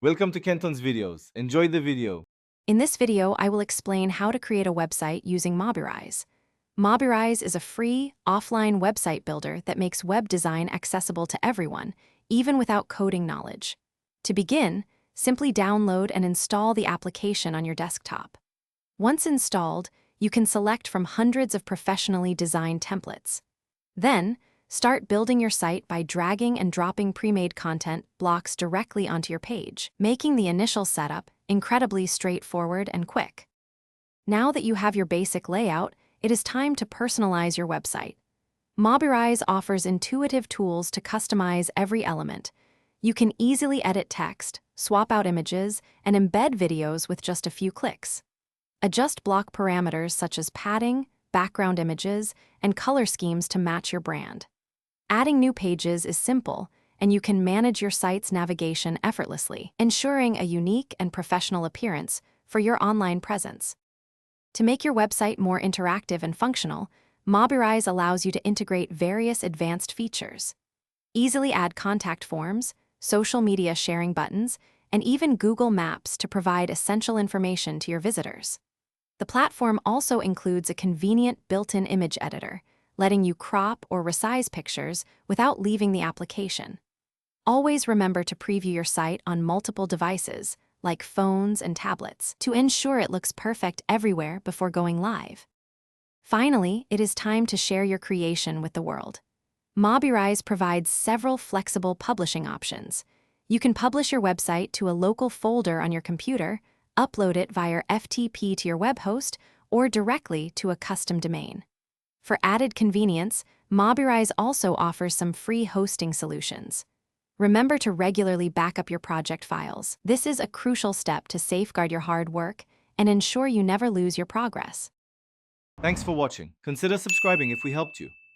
Welcome to Kenton's videos. Enjoy the video. In this video, I will explain how to create a website using Mobirise. Mobirise is a free, offline website builder that makes web design accessible to everyone, even without coding knowledge. To begin, simply download and install the application on your desktop. Once installed, you can select from hundreds of professionally designed templates. Then, start building your site by dragging and dropping pre-made content blocks directly onto your page, making the initial setup incredibly straightforward and quick. Now that you have your basic layout, it is time to personalize your website. Mobirise offers intuitive tools to customize every element. You can easily edit text, swap out images, and embed videos with just a few clicks. Adjust block parameters such as padding, background images, and color schemes to match your brand. Adding new pages is simple, and you can manage your site's navigation effortlessly, ensuring a unique and professional appearance for your online presence. To make your website more interactive and functional, Mobirise allows you to integrate various advanced features. Easily add contact forms, social media sharing buttons, and even Google Maps to provide essential information to your visitors. The platform also includes a convenient built-in image editor, letting you crop or resize pictures without leaving the application. Always remember to preview your site on multiple devices, like phones and tablets, to ensure it looks perfect everywhere before going live. Finally, it is time to share your creation with the world. Mobirise provides several flexible publishing options. You can publish your website to a local folder on your computer, upload it via FTP to your web host, or directly to a custom domain. For added convenience, Mobirise also offers some free hosting solutions. Remember to regularly back up your project files. This is a crucial step to safeguard your hard work and ensure you never lose your progress. Thanks for watching. Consider subscribing if we helped you.